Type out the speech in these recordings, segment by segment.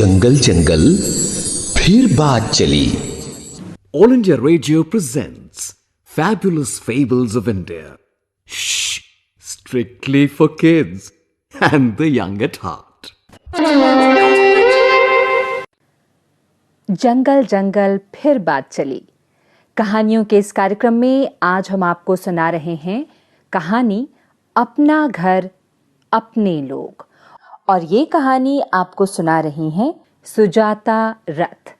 जंगल जंगल फिर बात चली। All India Radio presents Fabulous Fables of India. Shh, strictly for kids and the young at heart. जंगल जंगल फिर बात चली। कहानियों के इस कार्यक्रम में आज हम आपको सुना रहे हैं कहानी अपना घर अपने लोग, और ये कहानी आपको सुना रही हैं सुजाता रथ।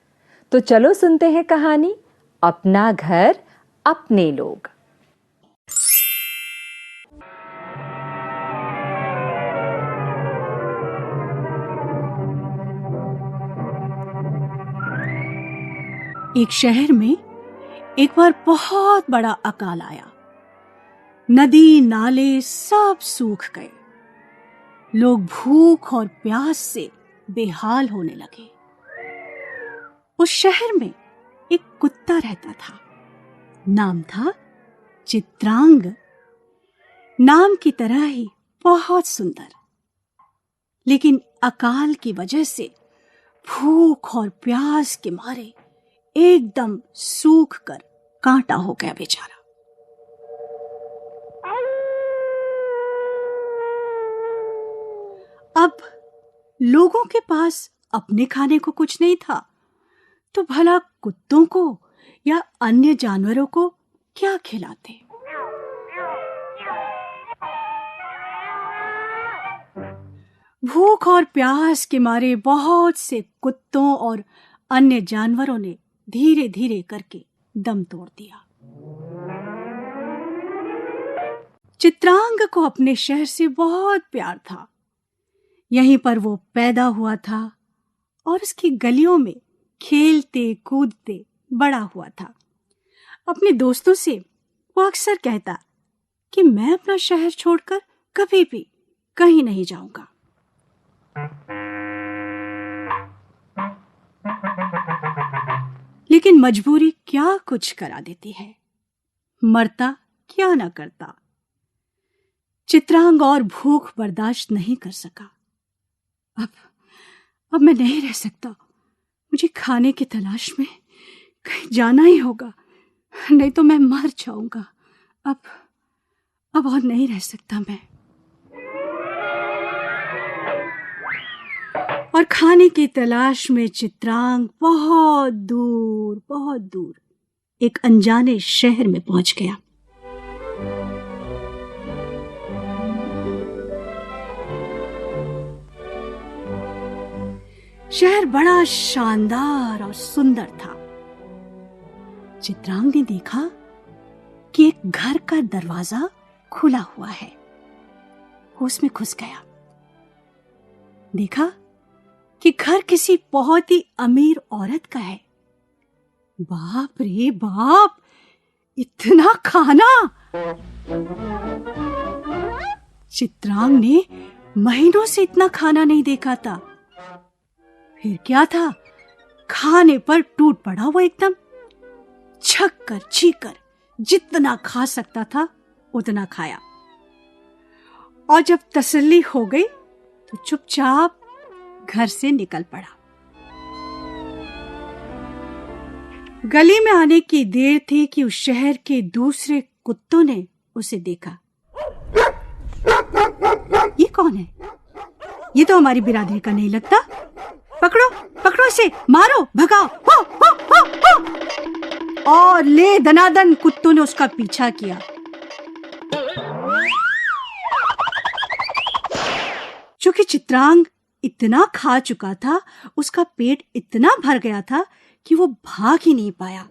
तो चलो सुनते हैं कहानी अपना घर अपने लोग। एक शहर में एक बार बहुत बड़ा अकाल आया। नदी नाले सब सूख गए। लोग भूख और प्यास से बेहाल होने लगे। उस शहर में एक कुत्ता रहता था। नाम था चित्रांग। नाम की तरह ही बहुत सुंदर, लेकिन अकाल की वजह से भूख और प्यास के मारे एकदम सूख कर कांटा हो गया बेचारा। अब लोगों के पास अपने खाने को कुछ नहीं था, तो भला कुत्तों को या अन्य जानवरों को क्या खिलाते। भूख और प्यास के मारे बहुत से कुत्तों और अन्य जानवरों ने धीरे धीरे करके दम तोड़ दिया। चित्रांग को अपने शहर से बहुत प्यार था। यहीं पर वो पैदा हुआ था और उसकी गलियों में खेलते कूदते बड़ा हुआ था। अपने दोस्तों से वो अक्सर कहता कि मैं अपना शहर छोड़कर कभी भी कहीं नहीं जाऊंगा। लेकिन मजबूरी क्या कुछ करा देती है, मरता क्या ना करता। चित्रांग और भूख बर्दाश्त नहीं कर सका। अब मैं नहीं रह सकता। मुझे खाने की तलाश में कहीं जाना ही होगा, नहीं तो मैं मर जाऊंगा। अब और नहीं रह सकता मैं। और खाने की तलाश में चित्रांग बहुत दूर एक अनजाने शहर में पहुंच गया। शहर बड़ा शानदार और सुंदर था। चित्रांग ने देखा कि एक घर का दरवाजा खुला हुआ है। वो उसमें घुस गया। देखा कि घर किसी बहुत ही अमीर औरत का है। बाप रे बाप, इतना खाना! चित्रांग ने महीनों से इतना खाना नहीं देखा था। फिर क्या था, खाने पर टूट पड़ा वो एकदम। छक कर छीकर जितना खा सकता था उतना खाया, और जब तसल्ली हो गई तो चुपचाप घर से निकल पड़ा। गली में आने की देर थी कि उस शहर के दूसरे कुत्तों ने उसे देखा। ये कौन है? ये तो हमारी बिरादरी का नहीं लगता। पकड़ो इसे, मारो, भगाओ। हो, हो, हो, हो। और ले दनादन कुत्तों ने उसका पीछा किया। चूंकि चित्रांग इतना खा चुका था, उसका पेट इतना भर गया था कि वो भाग ही नहीं पाया।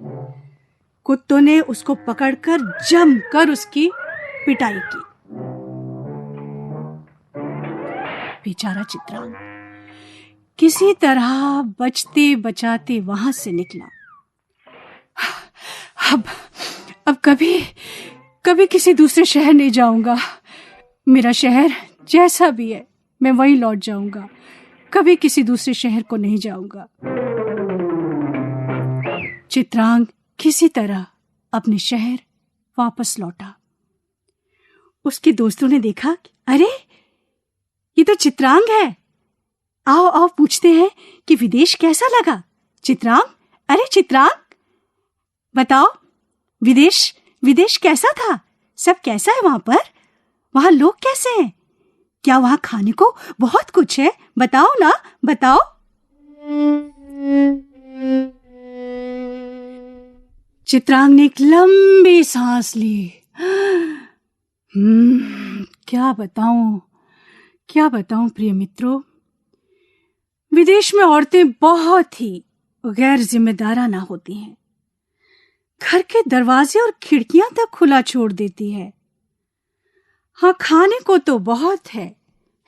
कुत्तों ने उसको पकड़कर जमकर उसकी पिटाई की। बेचारा चित्रांग किसी तरह बचते बचाते वहां से निकला। अब कभी किसी दूसरे शहर नहीं जाऊंगा। मेरा शहर जैसा भी है मैं वहीं लौट जाऊंगा। कभी किसी दूसरे शहर को नहीं जाऊंगा। चित्रांग किसी तरह अपने शहर वापस लौटा। उसके दोस्तों ने देखा, अरे ये तो चित्रांग है। आओ आओ पूछते हैं कि विदेश कैसा लगा। चित्रांग, अरे चित्रांग, बताओ विदेश कैसा था? सब कैसा है वहां पर? वहां लोग कैसे हैं? क्या वहां खाने को बहुत कुछ है? बताओ ना, बताओ। चित्रांग ने एक लंबी सांस ली। क्या बताऊं प्रिय मित्रों, विदेश में औरतें बहुत ही गैर जिम्मेदाराना होती हैं। घर के दरवाजे और खिड़कियां तक खुला छोड़ देती है। हाँ, खाने को तो बहुत है,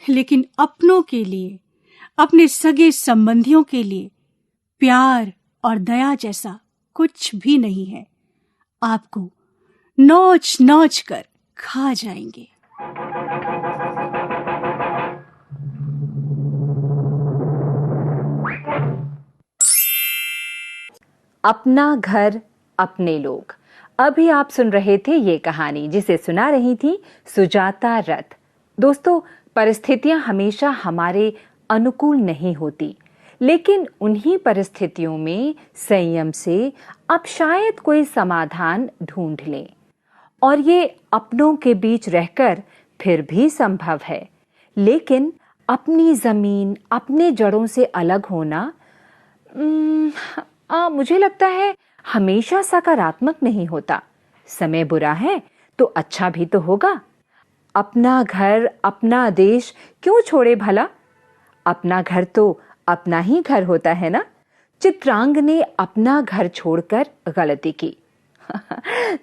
लेकिन अपनों के लिए, अपने सगे संबंधियों के लिए प्यार और दया जैसा कुछ भी नहीं है। आपको नोच नोच कर खा जाएंगे। अपना घर अपने लोग। अभी आप सुन रहे थे ये कहानी, जिसे सुना रही थी सुजाता रथ। दोस्तों, परिस्थितियां हमेशा हमारे अनुकूल नहीं होती, लेकिन उन्हीं परिस्थितियों में संयम से अब शायद कोई समाधान ढूंढ लें। और ये अपनों के बीच रहकर फिर भी संभव है, लेकिन अपनी जमीन, अपने जड़ों से अलग होना मुझे लगता है हमेशा सकारात्मक नहीं होता। समय बुरा है तो अच्छा भी तो होगा। अपना घर, अपना देश क्यों छोड़े भला? अपना घर तो अपना ही घर होता है ना। चित्रांग ने अपना घर छोड़कर गलती की।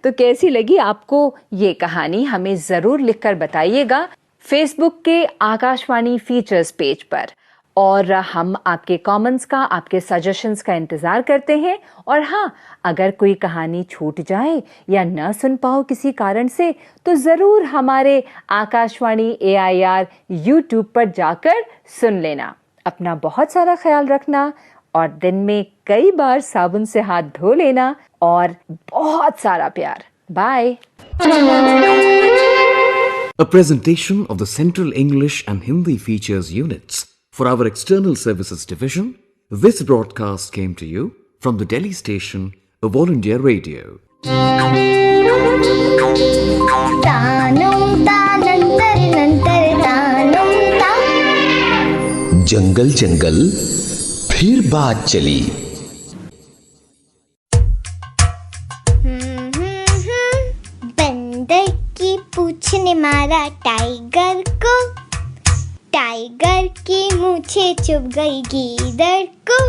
तो कैसी लगी आपको ये कहानी? हमें जरूर लिखकर बताइएगा फेसबुक के आकाशवाणी फीचर्स पेज पर। और हम आपके कमेंट्स का, आपके सजेशंस का इंतजार करते हैं। और हाँ, अगर कोई कहानी छूट जाए या न सुन पाओ किसी कारण से, तो जरूर हमारे आकाशवाणी AIR YouTube पर जाकर सुन लेना। अपना बहुत सारा ख्याल रखना और दिन में कई बार साबुन से हाथ धो लेना और बहुत सारा प्यार। Bye. A presentation of the Central English and Hindi Features Units for our External Services Division. This broadcast came to you from the Delhi station of All India Radio. जंगल जंगल फिर बात चली। बंदर की पूंछ ने मारा टाइगर को, टाइगर की मूंछें चुभ गई गीदड़ को।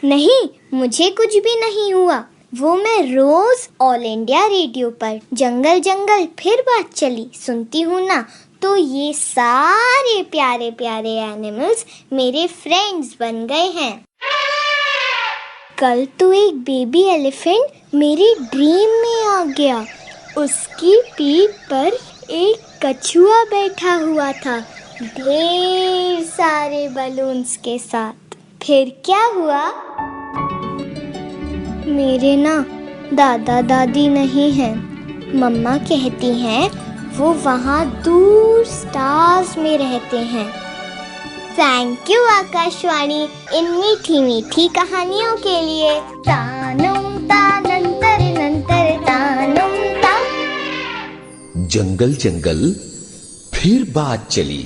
नहीं, मुझे कुछ भी नहीं हुआ। वो मैं रोज ऑल इंडिया रेडियो पर जंगल जंगल फिर बात चली सुनती हूँ ना, तो ये सारे प्यारे प्यारे एनिमल्स मेरे फ्रेंड्स बन गए हैं। कल तो एक बेबी एलिफेंट मेरी ड्रीम में आ गया। उसकी पीठ पर एक कछुआ बैठा हुआ था, ढेर सारे बलून्स के साथ। फिर क्या हुआ? मेरे ना दादा दादी नहीं हैं। मम्मा कहती हैं वो वहाँ दूर स्टार्स में रहते हैं। थैंक यू आकाशवाणी इन मीठी मीठी कहानियों के लिए। तानुम तानंतर नंतर तानुम ता। जंगल जंगल फिर बात चली।